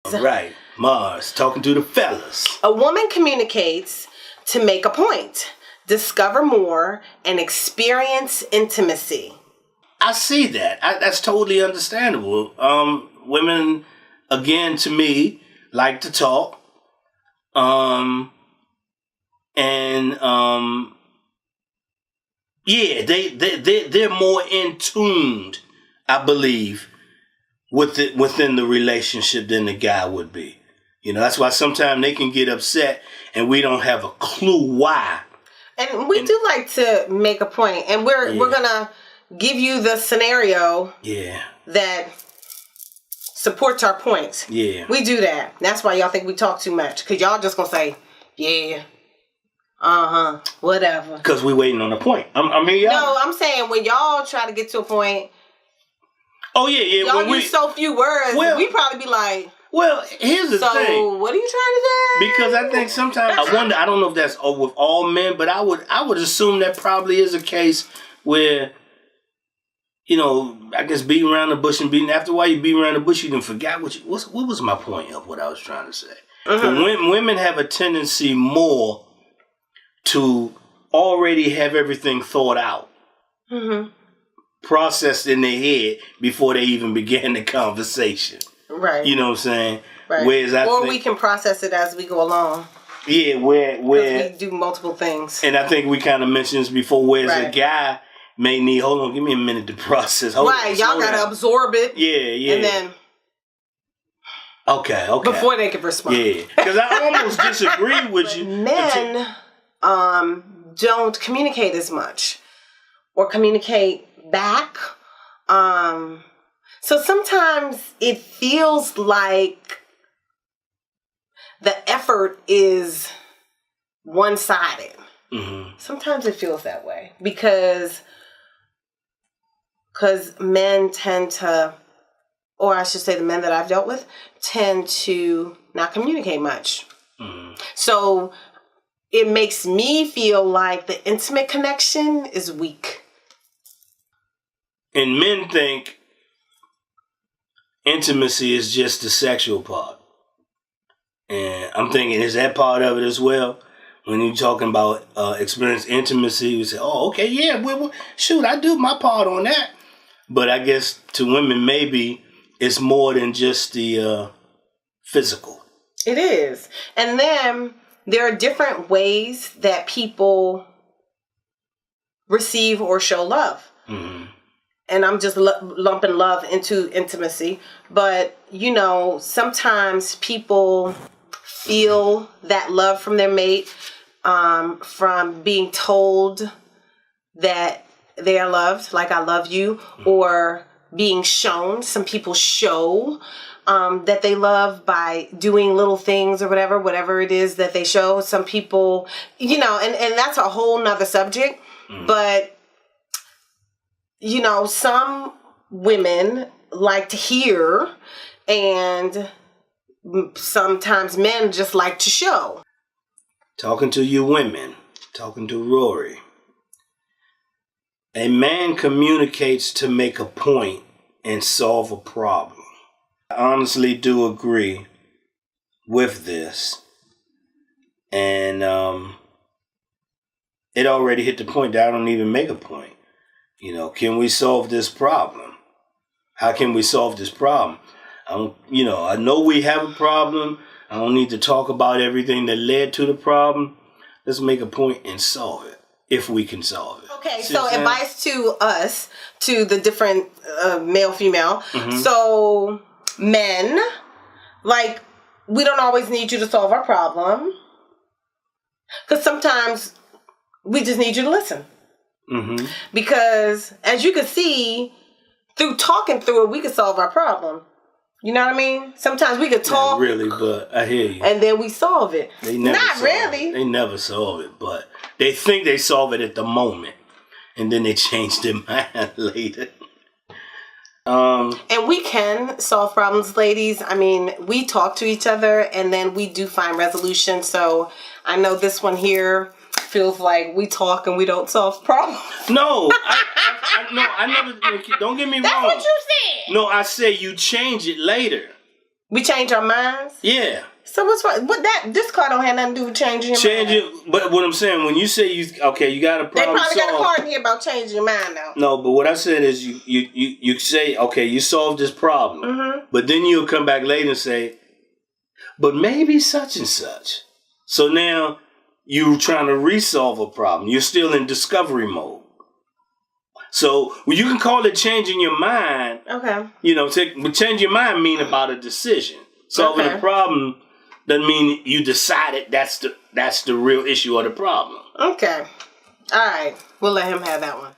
Right. Mars, talking to the fellas. A woman communicates to make a point, discover more, and experience intimacy. I see that. That's totally understandable. Women, again, to me, like to talk. Yeah, they're more in tuned, I believe, within the relationship than the guy would be. You know, that's why sometimes they can get upset and we don't have a clue why. And we do like to make a point, and we're gonna give you the scenario that supports our points. Yeah. We do that. That's why y'all think we talk too much, because y'all just gonna say, yeah, whatever. Because we waiting on a point. I mean, y'all. No, I'm saying when y'all try to get to a point. Oh, yeah. Y'all use so few words, we probably be like, well, here's the thing. So, what are you trying to say? Because I think sometimes, I wonder, I don't know if that's with all men, but I would assume that probably is a case where, you know, I guess beating around the bush and beating, after a while you beat around the bush, you done forgot what was my point of what I was trying to say. Mm-hmm. Women have a tendency more to already have everything thought out, processed in their head before they even began the conversation. Right. You know what I'm saying? Right. Whereas we can process it as we go along. Yeah, where we do multiple things. And I think we kind of mentioned this before, whereas a guy may need, hold on, give me a minute to process. Y'all gotta absorb it. Yeah. And then Okay. Before they can respond. Yeah. Because I almost disagree with you. Men don't communicate as much or communicate back. So sometimes it feels like the effort is one-sided. Mm-hmm. Sometimes it feels that way because men tend to, or I should say the men that I've dealt with, tend to not communicate much. Mm-hmm. So it makes me feel like the intimate connection is weak. And men think intimacy is just the sexual part. And I'm thinking, is that part of it as well? When you're talking about experience intimacy, you say, oh, okay, yeah, shoot, I do my part on that. But I guess to women, maybe it's more than just the physical. It is. And then there are different ways that people receive or show love. Mm-hmm. And I'm just lumping love into intimacy. But, you know, sometimes people feel that love from their mate from being told that they are loved, like I love you, or being shown. Some people show that they love by doing little things or whatever it is that they show. Some people, you know, and that's a whole nother subject. Mm. But, you know, some women like to hear, and sometimes men just like to show. Talking to you women, talking to Rory. A man communicates to make a point and solve a problem. I honestly do agree with this. And it already hit the point that I don't even make a point. You know, can we solve this problem? How can we solve this problem? I know we have a problem. I don't need to talk about everything that led to the problem. Let's make a point and solve it, if we can solve it. Okay, so advice to us, to the different male, female. Mm-hmm. So men, like, we don't always need you to solve our problem. Because sometimes we just need you to listen. Mm-hmm. Because as you can see, through talking through it, we can solve our problem. You know what I mean? Sometimes we could talk. Not really, but I hear you. And then we solve it. Not really. They never solve it, but they think they solve it at the moment. And then they change their mind later. And we can solve problems, ladies. I mean, we talk to each other and then we do find resolution. So I know this one here feels like we talk and we don't solve problems. No, I never. Don't get me wrong. That's what you said. No, I say you change it later. We change our minds? Yeah. So what's wrong? This car don't have nothing to do with changing your mind. But what I'm saying, when you say you got a problem, they probably solved, got a part in here about changing your mind now. No, but what I said is you say, okay, you solved this problem, but then you'll come back later and say, but maybe such and such. So now you're trying to resolve a problem. You're still in discovery mode. So you can call it changing your mind. Okay. But change your mind mean about a decision. Solving a problem doesn't mean you decided that's the real issue or the problem. Okay. All right. We'll let him have that one.